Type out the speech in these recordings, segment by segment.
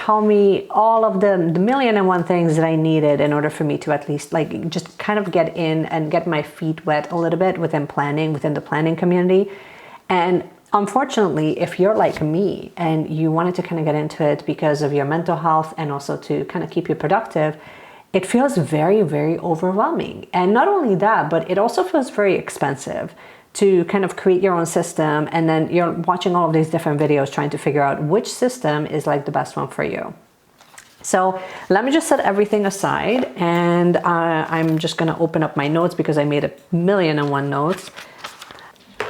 tell me all of the million and one things that I needed in order for me to at least like just kind of get in and get my feet wet a little bit within the planning community. And unfortunately, if you're like me and you wanted to kind of get into it because of your mental health and also to kind of keep you productive, it feels very, very overwhelming. And not only that, but it also feels very expensive to kind of create your own system, and then you're watching all of these different videos trying to figure out which system is like the best one for you. So let me just set everything aside, and I'm just gonna open up my notes because I made a million and one notes.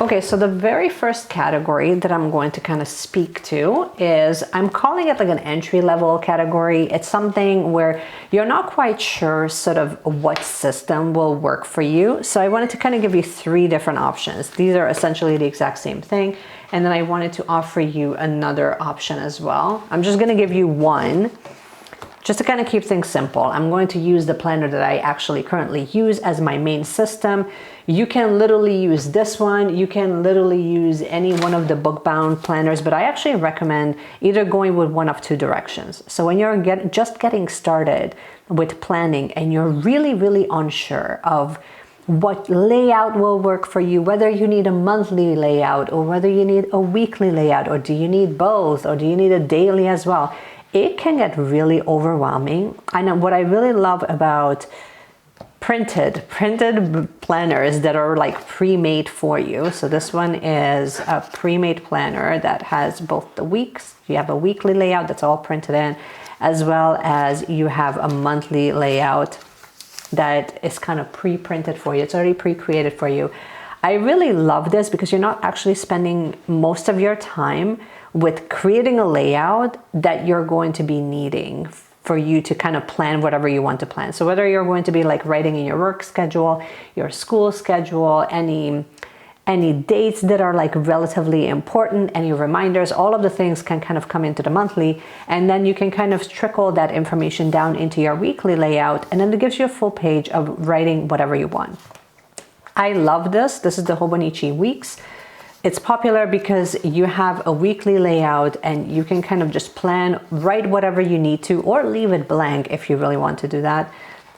Okay, so the very first category that I'm going to kind of speak to is, I'm calling it like an entry-level category. It's something where you're not quite sure sort of what system will work for you. So I wanted to kind of give you 3 different options. These are essentially the exact same thing. And then I wanted to offer you another option as well. I'm just gonna give you one, just to kind of keep things simple. I'm going to use the planner that I actually currently use as my main system. You can literally use this one. You can literally use any one of the book-bound planners, but I actually recommend either going with one of 2 directions. So when you're just getting started with planning and you're really, really unsure of what layout will work for you, whether you need a monthly layout or whether you need a weekly layout, or do you need both, or do you need a daily as well, it can get really overwhelming. I know what I really love about printed planners that are like pre-made for you. So this one is a pre-made planner that has both the weeks. You have a weekly layout that's all printed in, as well as you have a monthly layout that is kind of pre-printed for you. It's already pre-created for you. I really love this because you're not actually spending most of your time with creating a layout that you're going to be needing for you to kind of plan whatever you want to plan. So whether you're going to be like writing in your work schedule, your school schedule, any dates that are like relatively important, any reminders, all of the things can kind of come into the monthly, and then you can kind of trickle that information down into your weekly layout, and then it gives you a full page of writing whatever you want. I love this. This is the Hobonichi Weeks. It's popular because you have a weekly layout and you can kind of just plan, write whatever you need to, or leave it blank if you really want to do that.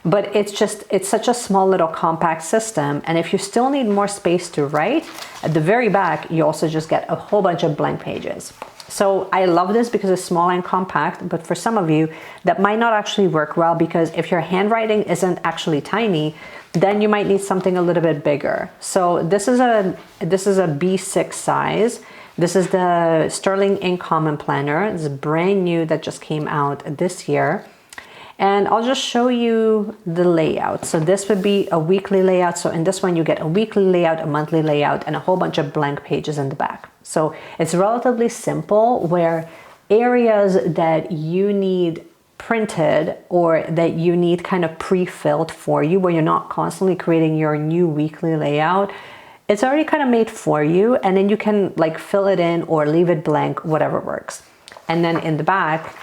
But it's such a small little compact system. And if you still need more space to write, at the very back, you also just get a whole bunch of blank pages. So I love this because it's small and compact, but for some of you, that might not actually work well, because if your handwriting isn't actually tiny, then you might need something a little bit bigger. So this is a B6 size. This is the Sterling Ink Common Planner. It's brand new, that just came out this year. And I'll just show you the layout. So this would be a weekly layout. So in this one, you get a weekly layout, a monthly layout, and a whole bunch of blank pages in the back. So it's relatively simple, where areas that you need printed or that you need kind of pre-filled for you, where you're not constantly creating your new weekly layout, it's already kind of made for you, and then you can like fill it in or leave it blank, whatever works. And then in the back,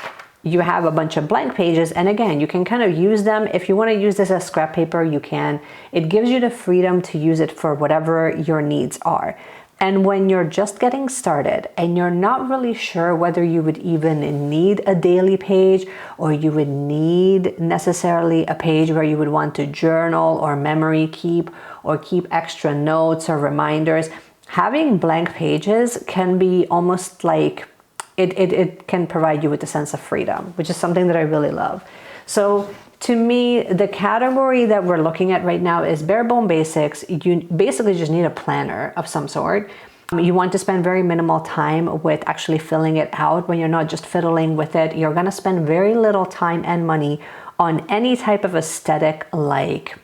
you have a bunch of blank pages, and again, you can kind of use them. If you want to use this as scrap paper, you can. It gives you the freedom to use it for whatever your needs are. And when you're just getting started and you're not really sure whether you would even need a daily page, or you would need necessarily a page where you would want to journal or memory keep or keep extra notes or reminders, having blank pages can be almost like, it can provide you with a sense of freedom, which is something that I really love. So to me, the category that we're looking at right now is bare bone basics. You basically just need a planner of some sort. You want to spend very minimal time with actually filling it out. When you're not just fiddling with it, you're going to spend very little time and money on any type of aesthetic like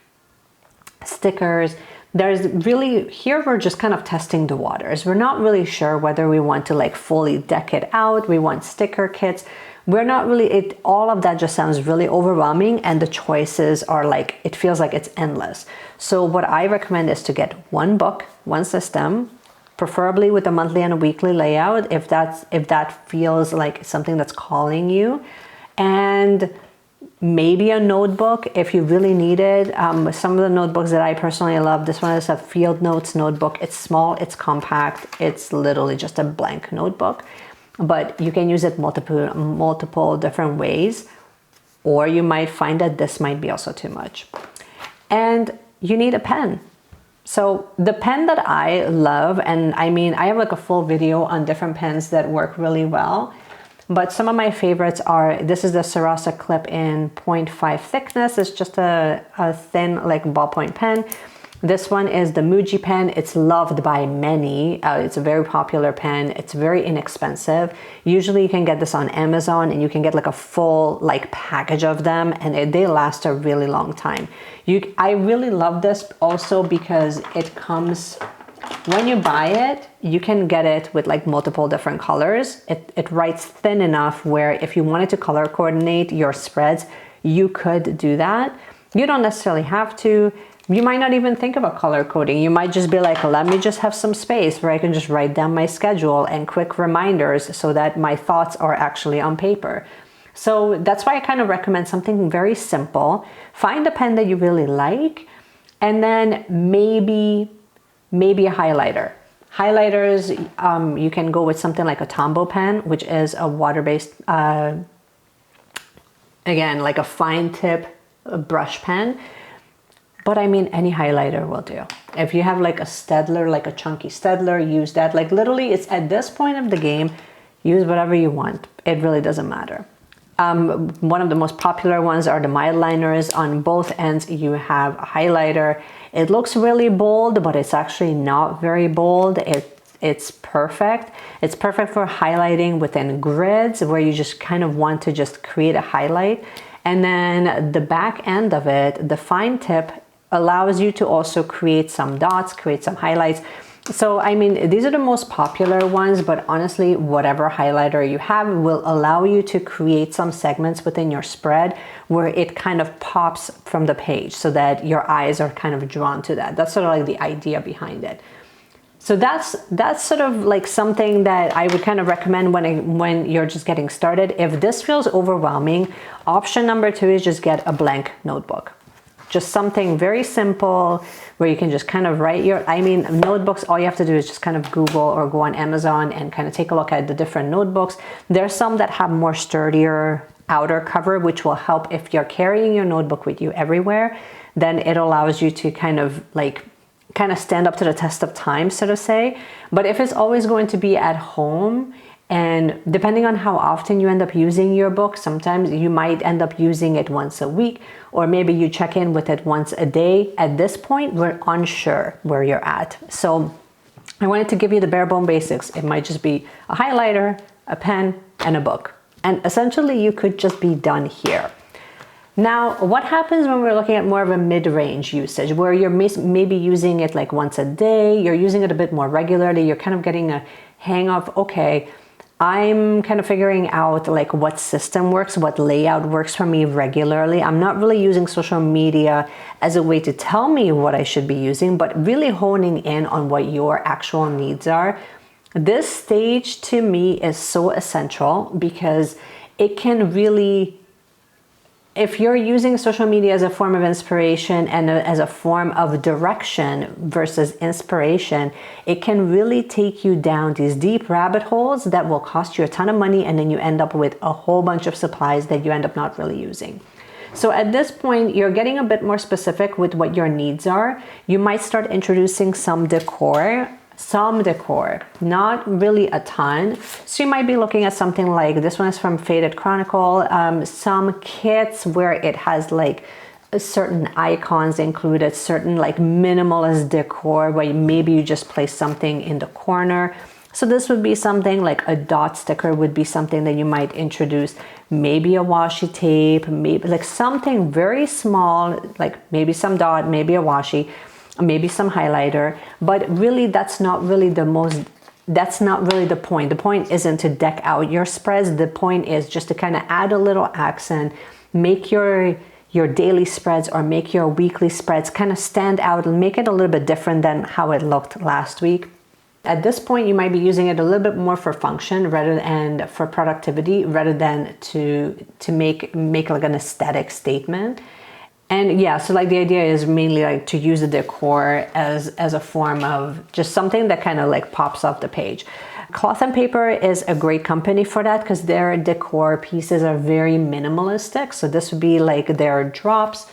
stickers. There's really, here we're just kind of testing the waters. We're not really sure whether we want to like fully deck it out. We want sticker kits. We're not really, all of that just sounds really overwhelming, and the choices are like, it feels like it's endless. So what I recommend is to get one book, one system, preferably with a monthly and a weekly layout, if that feels like something that's calling you, and maybe a notebook if you really need it. Some of the notebooks that I personally love, this one is a Field Notes notebook. It's small, it's compact, it's literally just a blank notebook. but you can use it multiple different ways, or you might find that this might be also too much. And you need a pen. So the pen that I love, and I mean, I have like a full video on different pens that work really well, but some of my favorites are, this is the Sarasa clip-in 0.5 thickness. It's just a thin like ballpoint pen. This one is the Muji pen. It's loved by many. It's a very popular pen. It's very inexpensive. Usually you can get this on Amazon and you can get like a full like package of them, and they last a really long time. I really love this also because it comes, when you buy it, you can get it with like multiple different colors. It writes thin enough where if you wanted to color coordinate your spreads, you could do that. You don't necessarily have to. You might not even think about color coding. You might just be like, let me just have some space where I can just write down my schedule and quick reminders so that my thoughts are actually on paper. So that's why I kind of recommend something very simple. Find a pen that you really like, and then maybe a highlighter. Highlighters, you can go with something like a Tombow pen, which is a water-based, again, like a fine tip brush pen. But I mean, any highlighter will do. If you have like a Staedtler, like a chunky Staedtler, use that. Like literally, it's at this point of the game, use whatever you want. It really doesn't matter. One of the most popular ones are the mild liners. On both ends, you have a highlighter. It looks really bold, but it's actually not very bold. It's perfect. It's perfect for highlighting within grids where you just kind of want to just create a highlight. And then the back end of it, the fine tip, allows you to also create some dots, create some highlights. So, I mean, these are the most popular ones, but honestly, whatever highlighter you have will allow you to create some segments within your spread where it kind of pops from the page so that your eyes are kind of drawn to that. That's sort of like the idea behind it. So that's sort of like something that I would kind of recommend when you're just getting started. If this feels overwhelming, option number 2 is just get a blank notebook. Just something very simple where you can just kind of write notebooks, all you have to do is just kind of Google or go on Amazon and kind of take a look at the different notebooks. There's some that have more sturdier outer cover, which will help if you're carrying your notebook with you everywhere. Then it allows you to kind of stand up to the test of time, so to say. But if it's always going to be at home, and depending on how often you end up using your book, sometimes you might end up using it once a week, or maybe you check in with it once a day. At this point, we're unsure where you're at. So I wanted to give you the bare bone basics. It might just be a highlighter, a pen, and a book. And essentially you could just be done here. Now, what happens when we're looking at more of a mid-range usage, where you're maybe using it like once a day, you're using it a bit more regularly, you're kind of getting a hang of, okay, I'm kind of figuring out like what system works, what layout works for me regularly. I'm not really using social media as a way to tell me what I should be using, but really honing in on what your actual needs are. This stage to me is so essential because it can really, if you're using social media as a form of inspiration and as a form of direction versus inspiration, it can really take you down these deep rabbit holes that will cost you a ton of money, and then you end up with a whole bunch of supplies that you end up not really using. So at this point, you're getting a bit more specific with what your needs are. You might start introducing some decor, not really a ton. So you might be looking at something like, this one is from Faded Chronicle, some kits where it has like certain icons included, certain like minimalist decor where maybe you just place something in the corner. So this would be something like a dot sticker would be something that you might introduce, maybe a washi tape, maybe like something very small, like maybe some dot, maybe a washi, maybe some highlighter, but really that's not really the point. The point isn't to deck out your spreads. The point is just to kind of add a little accent, make your daily spreads or make your weekly spreads kind of stand out and make it a little bit different than how it looked last week. At this point, you might be using it a little bit more for function and for productivity rather than to make like an aesthetic statement. And yeah, so like the idea is mainly like to use the decor as a form of just something that kind of like pops off the page. Cloth and Paper is a great company for that because their decor pieces are very minimalistic. So this would be like their drops.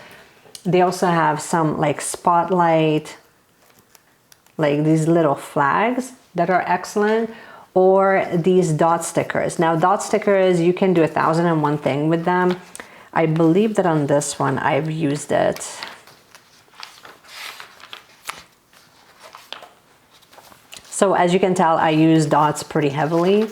They also have some like spotlight, like these little flags that are excellent, or these dot stickers. Now dot stickers, you can do 1,001 thing with them. I believe that on this one, I've used it. So as you can tell, I use dots pretty heavily,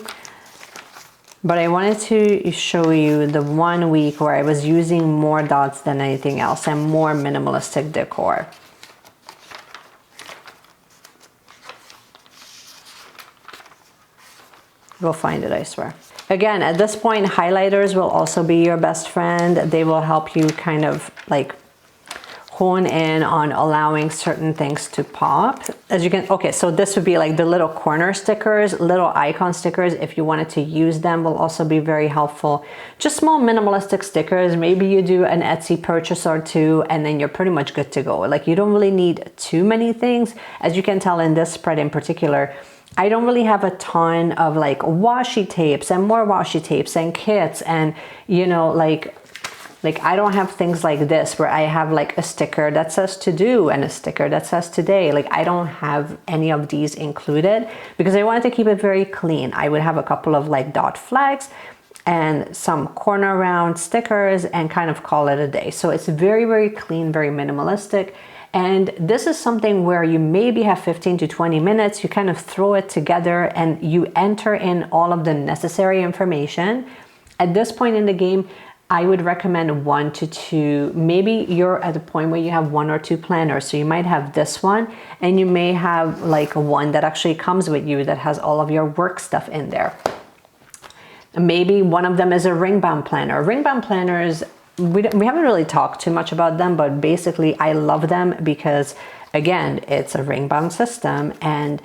but I wanted to show you the 1 week where I was using more dots than anything else and more minimalistic decor. You'll find it, I swear. Again, at this point, highlighters will also be your best friend. They will help you kind of like hone in on allowing certain things to pop. As you can, okay, so this would be like the little corner stickers, little icon stickers. If you wanted to use them, will also be very helpful. Just small minimalistic stickers. Maybe you do an Etsy purchase or two, and then you're pretty much good to go. Like you don't really need too many things. As you can tell in this spread in particular, I don't really have a ton of like washi tapes and more washi tapes and kits and, you know, like I don't have things like this where I have like a sticker that says to do and a sticker that says today. Like I don't have any of these included because I wanted to keep it very clean. I would have a couple of like dot flags and some corner round stickers and kind of call it a day. So it's very, very clean, very minimalistic. And this is something where you maybe have 15 to 20 minutes, you kind of throw it together and you enter in all of the necessary information. At this point in the game, I would recommend 1 to 2. Maybe you're at the point where you have 1 or 2 planners. So you might have this one and you may have like one that actually comes with you that has all of your work stuff in there. Maybe one of them is a ring bound planner. Ring bound planners, we haven't really talked too much about them, but basically I love them because again, it's a ring bound system and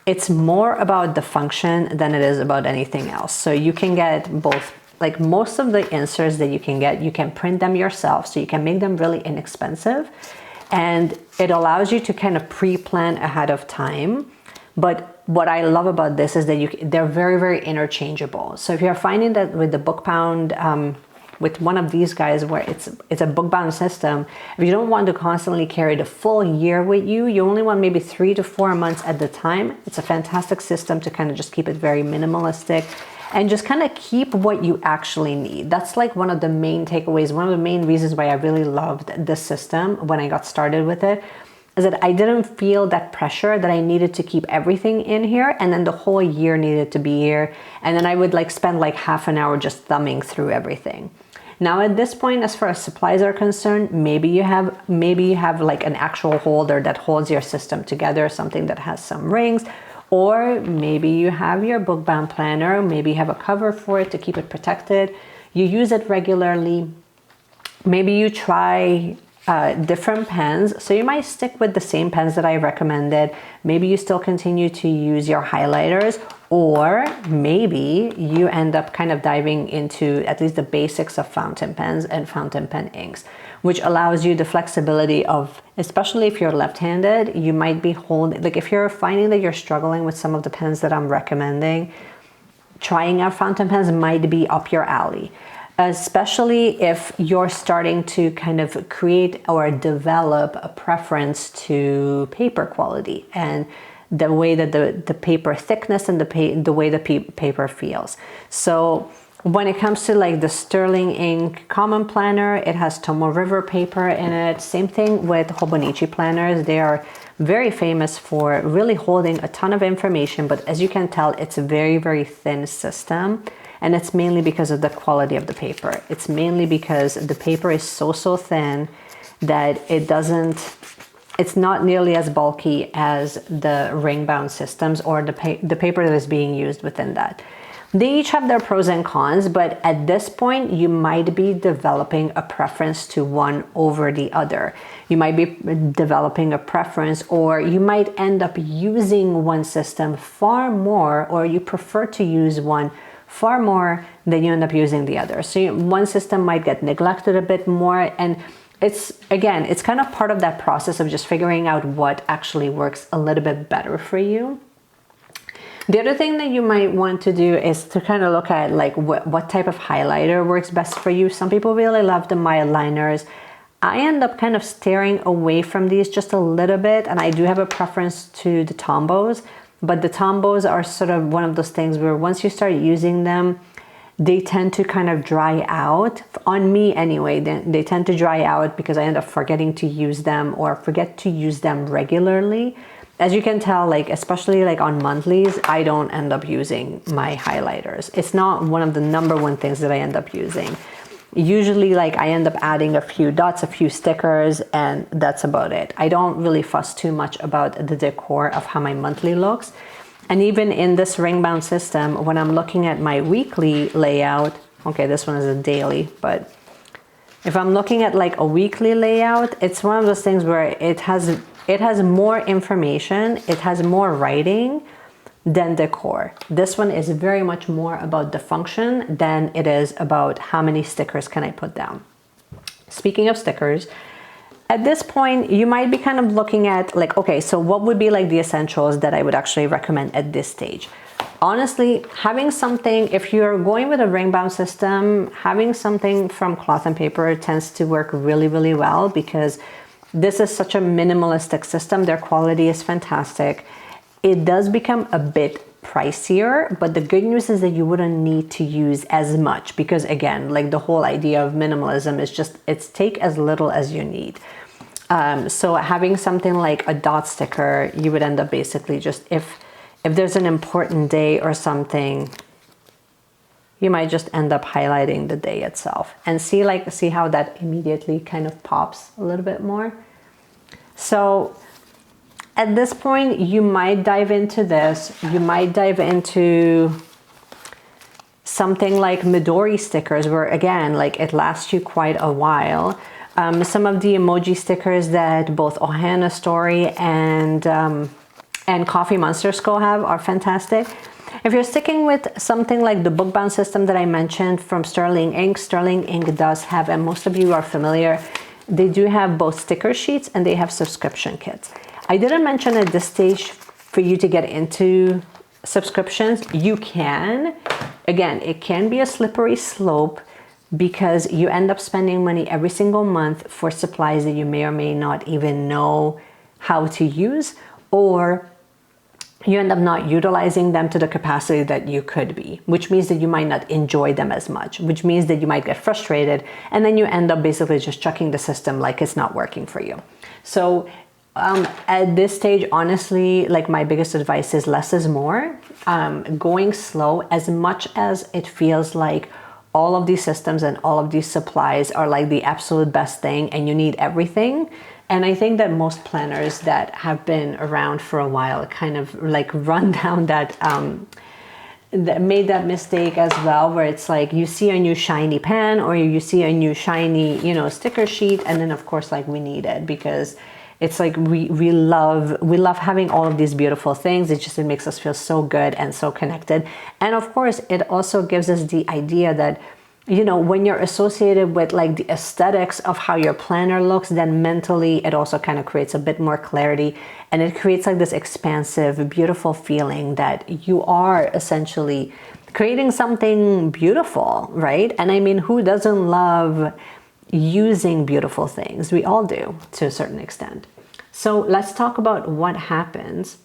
it's more about the function than it is about anything else. So you can get both, like most of the inserts that you can print them yourself. So you can make them really inexpensive and it allows you to kind of pre-plan ahead of time. But what I love about this is that they're very, very interchangeable. So if you're finding that with the BookBound, with one of these guys where it's a book-bound system, if you don't want to constantly carry the full year with you, you only want maybe 3 to 4 months at the time, it's a fantastic system to kind of just keep it very minimalistic and just kind of keep what you actually need. That's like one of the main takeaways, one of the main reasons why I really loved this system when I got started with it, is that I didn't feel that pressure that I needed to keep everything in here and then the whole year needed to be here. And then I would like spend like half an hour just thumbing through everything. Now at this point, as far as supplies are concerned, maybe you have like an actual holder that holds your system together, something that has some rings, or maybe you have your book bound planner, maybe you have a cover for it to keep it protected. You use it regularly. Maybe you try different pens. So you might stick with the same pens that I recommended. Maybe you still continue to use your highlighters, or maybe you end up kind of diving into at least the basics of fountain pens and fountain pen inks, which allows you the flexibility of, especially if you're left-handed, you might be holding, like if you're finding that you're struggling with some of the pens that I'm recommending, trying out fountain pens might be up your alley. Especially if you're starting to kind of create or develop a preference to paper quality and the way that the paper thickness and the way the paper feels. So when it comes to like the Sterling Ink Common Planner, it has Tomoe River paper in it. Same thing with Hobonichi planners. They are very famous for really holding a ton of information, but as you can tell, it's a very, very thin system. And it's mainly because of the quality of the paper. It's mainly because the paper is so thin that it's not nearly as bulky as the ring bound systems or the paper that is being used within that. They each have their pros and cons, but at this point, you might be developing a preference to one over the other. You might be developing a preference, or you might end up using one system far more, or you prefer to use one far more than you end up using the other. So one system might get neglected a bit more. And it's kind of part of that process of just figuring out what actually works a little bit better for you. The other thing that you might want to do is to kind of look at like what type of highlighter works best for you. Some people really love the mild liners. I end up kind of steering away from these just a little bit, and I do have a preference to the Tombows, but the Tombows are sort of one of those things where once you start using them, they tend to kind of dry out. On me anyway, they tend to dry out because I end up forgetting to use them or forget to use them regularly. As you can tell, like especially like on monthlies, I don't end up using my highlighters. It's not one of the #1 things that I end up using. Usually like I end up adding a few dots, a few stickers, and that's about it. I don't really fuss too much about the decor of how my monthly looks. And even in this ring bound system, when I'm looking at my weekly layout, okay, this one is a daily, but if I'm looking at like a weekly layout, it's one of those things where it has more information, it has more writing than decor. This one is very much more about the function than it is about how many stickers can I put down. Speaking of stickers, at this point, you might be kind of looking at like, okay, so what would be like the essentials that I would actually recommend at this stage? Honestly, having something, if you're going with a ring bound system, having something from cloth and paper tends to work really, really well because this is such a minimalistic system. Their quality is fantastic. It does become a bit pricier, but the good news is that you wouldn't need to use as much because again, like the whole idea of minimalism is just, it's take as little as you need. So having something like a dot sticker, you would end up basically just, if there's an important day or something, you might just end up highlighting the day itself and see how that immediately kind of pops a little bit more. So at this point, you might dive into this. You might dive into something like Midori stickers where again, like it lasts you quite a while. Some of the emoji stickers that both Ohana Story and Coffee Monsters Co have are fantastic. If you're sticking with something like the bookbound system that I mentioned from Sterling Ink does have, and most of you are familiar, they do have both sticker sheets and they have subscription kits. I didn't mention at this stage for you to get into subscriptions. You can. Again, it can be a slippery slope because you end up spending money every single month for supplies that you may or may not even know how to use, or you end up not utilizing them to the capacity that you could be, which means that you might not enjoy them as much, which means that you might get frustrated, and then you end up basically just chucking the system like it's not working for you. So at this stage, honestly, like my biggest advice is less is more. Going slow, as much as it feels like all of these systems and all of these supplies are like the absolute best thing and you need everything. And I think that most planners that have been around for a while kind of like run down that, made that mistake as well, where it's like you see a new shiny pen or you see a new shiny, sticker sheet. And then of course, like we need it because it's like we love having all of these beautiful things. It makes us feel so good and so connected. And of course, it also gives us the idea that, when you're associated with like the aesthetics of how your planner looks, then mentally it also kind of creates a bit more clarity, and it creates like this expansive, beautiful feeling that you are essentially creating something beautiful, right? And I mean, who doesn't love using beautiful things? We all do to a certain extent. So let's talk about what happens.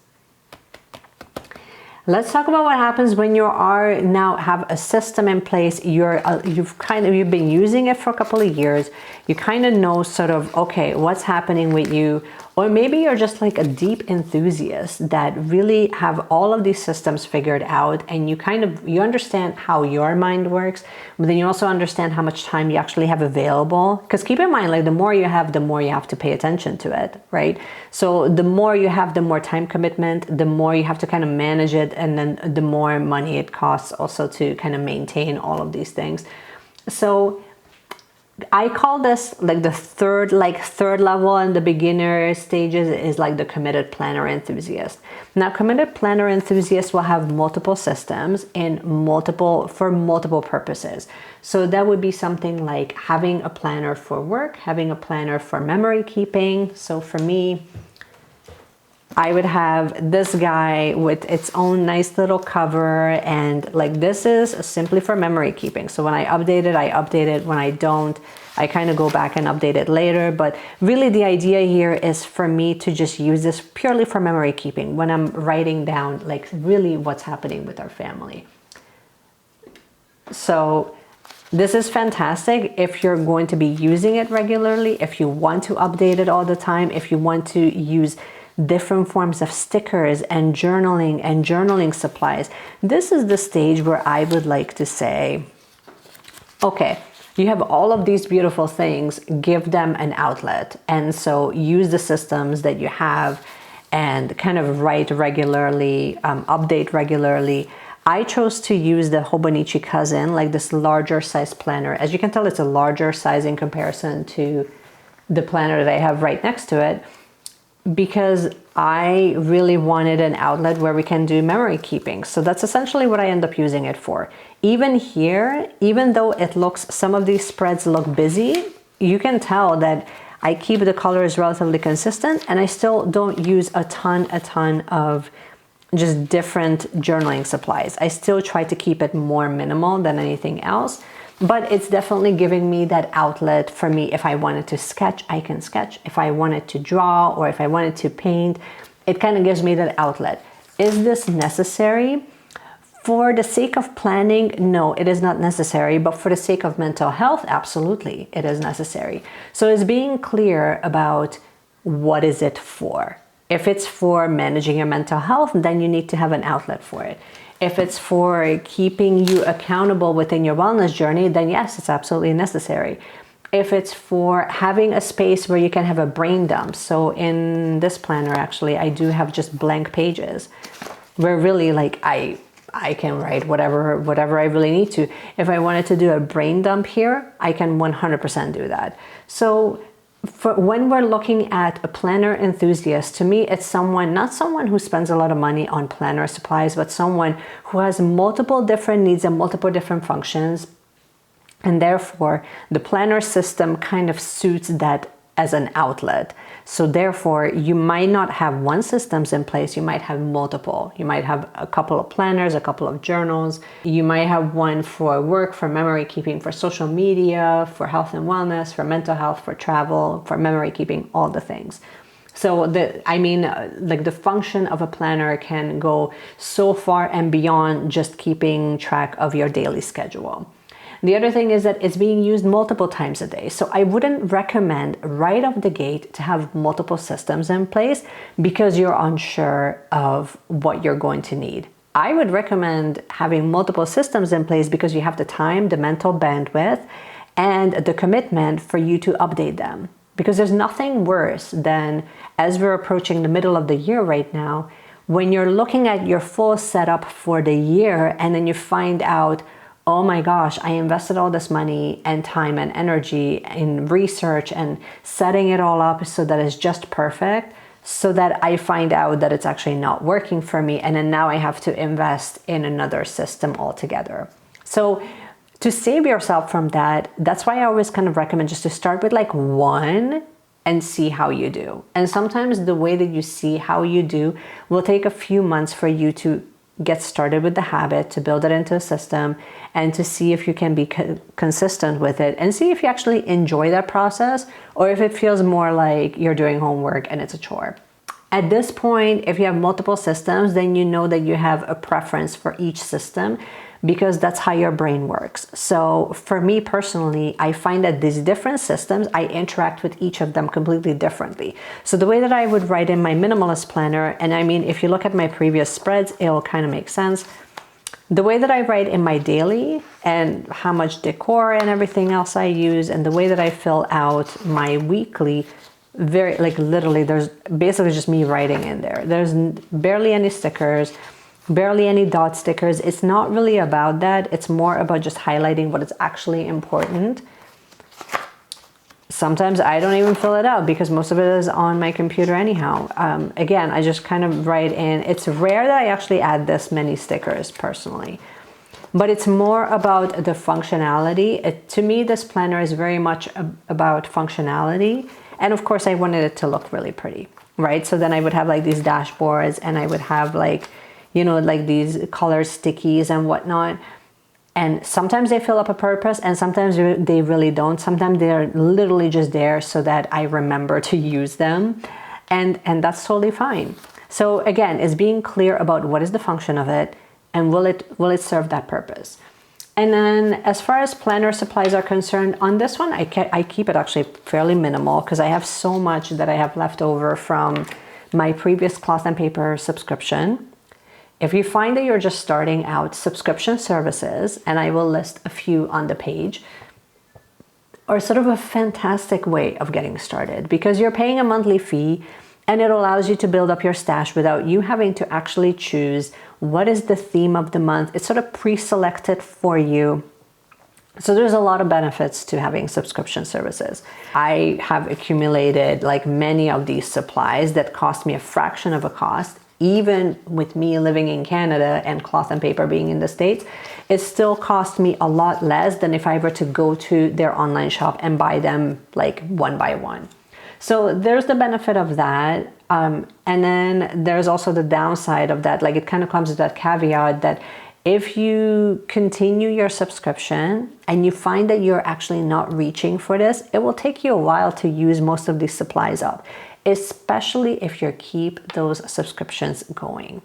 Let's talk about what happens when you now have a system in place. You've been using it for a couple of years. You kind of know sort of, okay, what's happening with you. Or maybe you're just like a deep enthusiast that really have all of these systems figured out, and you understand how your mind works, but then you also understand how much time you actually have available. Because keep in mind, like the more you have to pay attention to it, right? So the more you have, the more time commitment, the more you have to kind of manage it, and then the more money it costs also to kind of maintain all of these things. So I call this like the third level, and the beginner stages is like the committed planner enthusiast. Now, committed planner enthusiast will have multiple systems for multiple purposes. So that would be something like having a planner for work, having a planner for memory keeping. So for me, I would have this guy with its own nice little cover, and like this is simply for memory keeping. So when I update it. When I don't, I kind of go back and update it later. But really the idea here is for me to just use this purely for memory keeping when I'm writing down like really what's happening with our family. So this is fantastic if you're going to be using it regularly, if you want to update it all the time, if you want to use different forms of stickers and journaling supplies. This is the stage where I would like to say, okay, you have all of these beautiful things, give them an outlet. And so use the systems that you have and kind of write regularly, update regularly. I chose to use the Hobonichi Cousin, like this larger size planner. As you can tell, it's a larger size in comparison to the planner that I have right next to it, because I really wanted an outlet where we can do memory keeping. So that's essentially what I end up using it for. Even here, even though some of these spreads look busy, you can tell that I keep the colors relatively consistent, and I still don't use a ton of just different journaling supplies. I still try to keep it more minimal than anything else. But it's definitely giving me that outlet for me. If I wanted to sketch, I can sketch. If I wanted to draw, or if I wanted to paint, it kind of gives me that outlet. Is this necessary? For the sake of planning, no, it is not necessary. But for the sake of mental health, absolutely, it is necessary. So it's being clear about what is it for. If it's for managing your mental health, then you need to have an outlet for it. If it's for keeping you accountable within your wellness journey, then yes, it's absolutely necessary. If it's for having a space where you can have a brain dump. So in this planner, actually, I do have just blank pages where really like I can write whatever I really need to. If I wanted to do a brain dump here, I can 100% do that. So when we're looking at a planner enthusiast, to me, it's not someone who spends a lot of money on planner supplies, but someone who has multiple different needs and multiple different functions. And therefore, the planner system kind of suits that as an outlet. So therefore, you might not have one systems in place, you might have multiple. You might have a couple of planners, a couple of journals. You might have one for work, for memory keeping, for social media, for health and wellness, for mental health, for travel, for memory keeping, all the things. So the function of a planner can go so far and beyond just keeping track of your daily schedule. The other thing is that it's being used multiple times a day. So I wouldn't recommend right off the gate to have multiple systems in place because you're unsure of what you're going to need. I would recommend having multiple systems in place because you have the time, the mental bandwidth, and the commitment for you to update them. Because there's nothing worse than, as we're approaching the middle of the year right now, when you're looking at your full setup for the year and then you find out, oh my gosh, I invested all this money and time and energy in research and setting it all up so that it's just perfect, so that I find out that it's actually not working for me, and then now I have to invest in another system altogether. So to save yourself from that, that's why I always kind of recommend just to start with like one and see how you do. And sometimes the way that you see how you do will take a few months for you to get started with the habit, to build it into a system, and to see if you can be consistent with it and see if you actually enjoy that process or if it feels more like you're doing homework and it's a chore. At this point, if you have multiple systems, then you know that you have a preference for each system because that's how your brain works. So for me personally, I find that these different systems, I interact with each of them completely differently. So the way that I would write in my minimalist planner, and I mean, if you look at my previous spreads, it'll kind of make sense. The way that I write in my daily and how much decor and everything else I use, and the way that I fill out my weekly, very like literally there's basically just me writing in there. There's barely any stickers, barely any dot stickers. It's not really about that. It's more about just highlighting what is actually important. Sometimes I don't even fill it out because most of it is on my computer anyhow. Again, I just kind of write in. It's rare that I actually add this many stickers personally, but it's more about the functionality. To me, this planner is very much about functionality. And of course, I wanted it to look really pretty, right? So then I would have like these dashboards, and I would have like, you know, like these color stickies and whatnot. And sometimes they fill up a purpose, and sometimes they really don't. Sometimes they're literally just there so that I remember to use them. And that's totally fine. So again, it's being clear about what is the function of it, and will it serve that purpose. And then as far as planner supplies are concerned, on this one, I keep it actually fairly minimal because I have so much that I have left over from my previous cloth and paper subscription. If you find that you're just starting out, subscription services, and I will list a few on the page, are sort of a fantastic way of getting started because you're paying a monthly fee, and it allows you to build up your stash without you having to actually choose what is the theme of the month. It's sort of pre-selected for you. So there's a lot of benefits to having subscription services. I have accumulated like many of these supplies that cost me a fraction of a cost. Even with me living in Canada and cloth and paper being in the States, it still cost me a lot less than if I were to go to their online shop and buy them like one by one. So there's the benefit of that. And then there's also the downside of that. Like it kind of comes with that caveat that if you continue your subscription and you find that you're actually not reaching for this, it will take you a while to use most of these supplies up, especially if you keep those subscriptions going.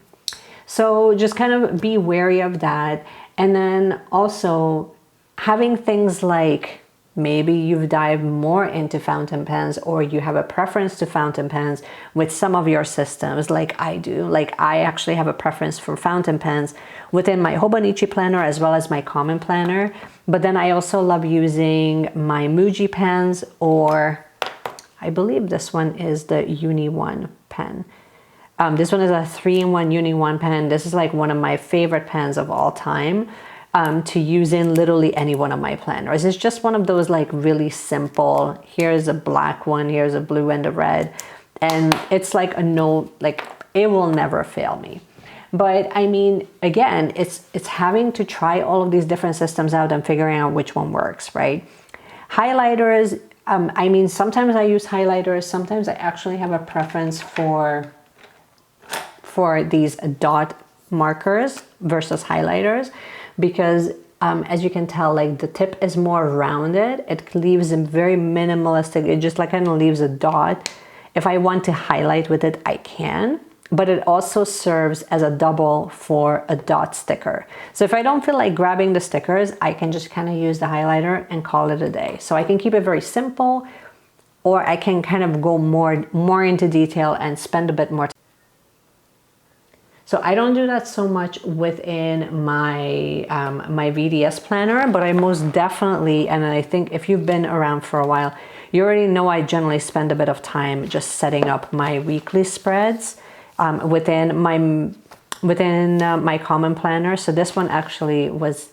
So just kind of be wary of that. And then also having things like maybe you've dived more into fountain pens, or you have a preference to fountain pens with some of your systems like I do. Like I actually have a preference for fountain pens within my Hobonichi planner as well as my common planner. But then I also love using my Muji pens, or I believe this one is the Uni One pen. This one is a 3-in-1 Uni One pen. This is like one of my favorite pens of all time to use in literally any one of my planners. It's just one of those like really simple, here's a black one, here's a blue and a red. And it's like a no, like it will never fail me. But I mean, again, it's having to try all of these different systems out and figuring out which one works, right? Highlighters, I mean, sometimes I use highlighters. Sometimes I actually have a preference for these dot markers versus highlighters because as you can tell, like the tip is more rounded. It leaves a very minimalistic, it just like kind of leaves a dot. If I want to highlight with it, I can, but it also serves as a double for a dot sticker. So if I don't feel like grabbing the stickers, I can just kind of use the highlighter and call it a day. So I can keep it very simple, or I can kind of go more into detail and spend a bit more time. So I don't do that so much within my my VDS planner, but I most definitely, and I think if you've been around for a while, you already know I generally spend a bit of time just setting up my weekly spreads within my common planner. So this one actually was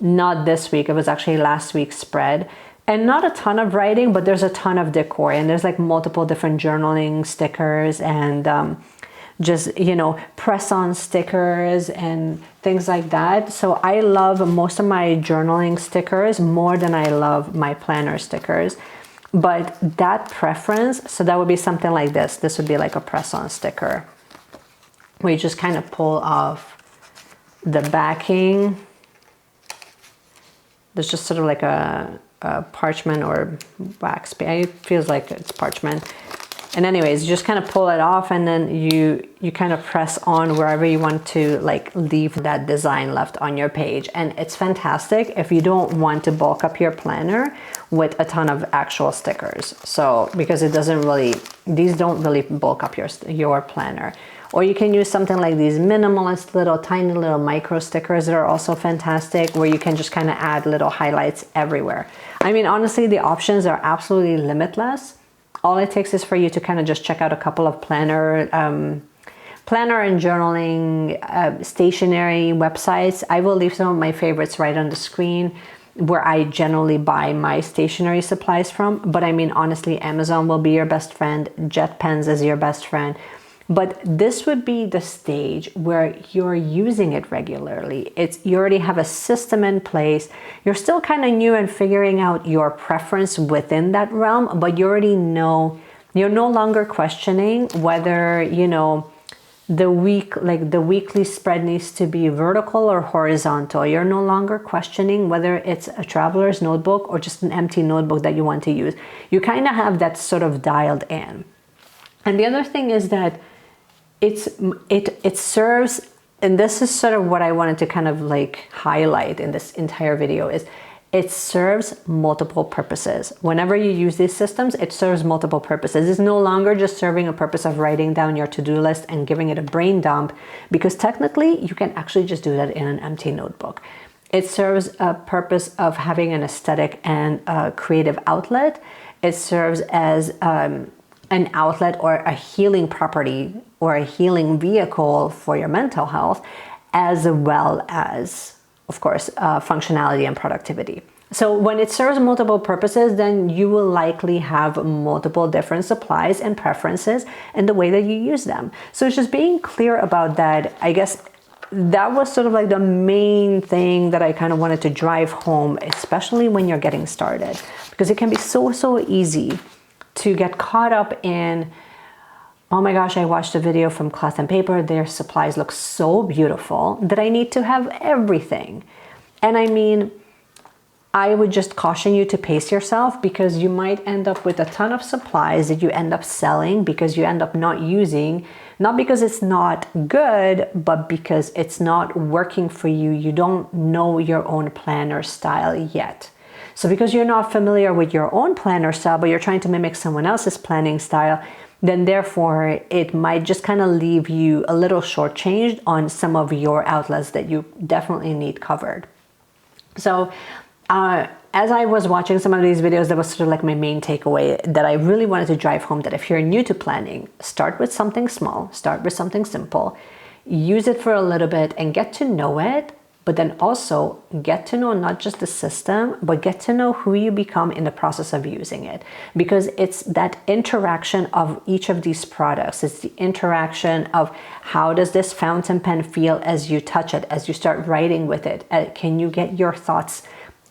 not this week, it was actually last week's spread. And not a ton of writing, but there's a ton of decor, and there's like multiple different journaling stickers and just, you know, press-on stickers and things like that. So I love most of my journaling stickers more than I love my planner stickers. But that preference, so that would be something like this. This would be like a press-on sticker where you just kind of pull off the backing. There's just sort of like a parchment or wax. It feels like it's parchment. And anyways, you just kind of pull it off, and then you kind of press on wherever you want to like leave that design left on your page. And it's fantastic if you don't want to bulk up your planner with a ton of actual stickers. So because it doesn't really, these don't really bulk up your planner. Or you can use something like these minimalist little tiny little micro stickers that are also fantastic, where you can just kind of add little highlights everywhere. I mean, honestly, the options are absolutely limitless. All it takes is for you to kind of just check out a couple of planner and journaling stationery websites. I will leave some of my favorites right on the screen. where I generally buy my stationery supplies from. But I mean, honestly, Amazon will be your best friend. Jet Pens is your best friend. But this would be the stage where you're using it regularly. You already have a system in place. You're still kind of new and figuring out your preference within that realm, but you already know, you're no longer questioning whether, you know, the weekly spread needs to be vertical or horizontal. You're no longer questioning whether it's a traveler's notebook or just an empty notebook that you want to use. You kind of have that sort of dialed in. And the other thing is that it serves, and this is sort of what I wanted to kind of like highlight in this entire video, is it serves multiple purposes. Whenever you use these systems, it serves multiple purposes. It's no longer just serving a purpose of writing down your to-do list and giving it a brain dump, because technically you can actually just do that in an empty notebook. It serves a purpose of having an aesthetic and a creative outlet. It serves as an outlet or a healing property or a healing vehicle for your mental health, as well as, of course, functionality and productivity. So when it serves multiple purposes, then you will likely have multiple different supplies and preferences in the way that you use them. So it's just being clear about that. I guess that was sort of like the main thing that I kind of wanted to drive home, especially when you're getting started, because it can be so easy to get caught up in, oh my gosh, I watched a video from Cloth and Paper, their supplies look so beautiful that I need to have everything. And I mean, I would just caution you to pace yourself, because you might end up with a ton of supplies that you end up selling because you end up not using, not because it's not good, but because it's not working for you. You don't know your own planner style yet. So because you're not familiar with your own planner style, but you're trying to mimic someone else's planning style, then therefore it might just kind of leave you a little shortchanged on some of your outlets that you definitely need covered. So as I was watching some of these videos, that was sort of like my main takeaway that I really wanted to drive home, that if you're new to planning, start with something small, start with something simple, use it for a little bit and get to know it. But then also get to know not just the system, but get to know who you become in the process of using it. Because it's that interaction of each of these products. It's the interaction of, how does this fountain pen feel as you touch it, as you start writing with it? Can you get your thoughts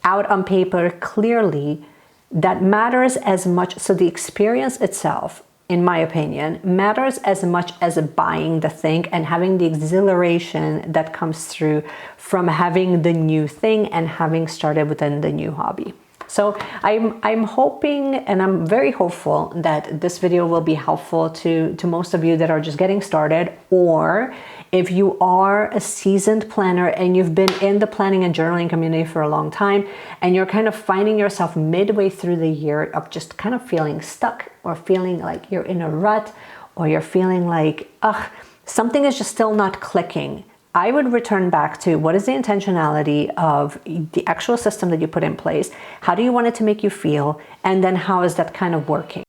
out on paper clearly? That matters as much. So the experience itself, in my opinion, matters as much as buying the thing and having the exhilaration that comes through from having the new thing and having started within the new hobby. So I'm hoping, and I'm very hopeful, that this video will be helpful to most of you that are just getting started, or if you are a seasoned planner and you've been in the planning and journaling community for a long time, and you're kind of finding yourself midway through the year of just kind of feeling stuck, or feeling like you're in a rut, or you're feeling like, ugh, something is just still not clicking. I would return back to, what is the intentionality of the actual system that you put in place? How do you want it to make you feel? And then how is that kind of working?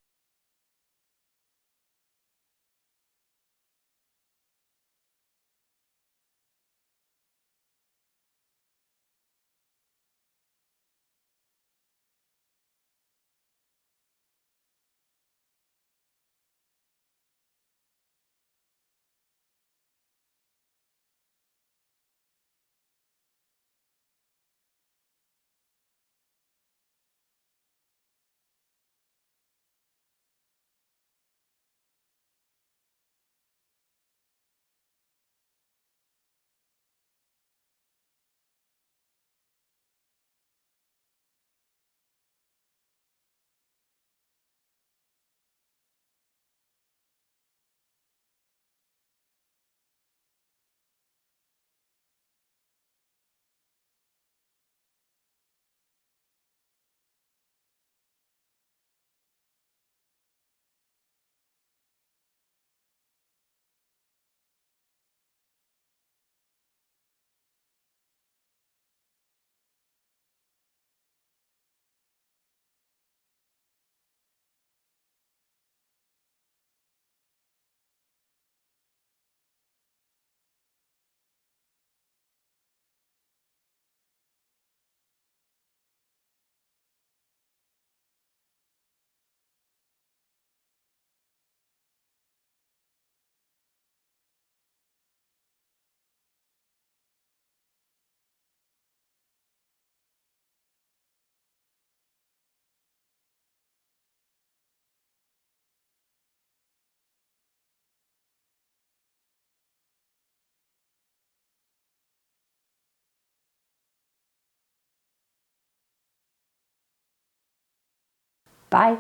Bye.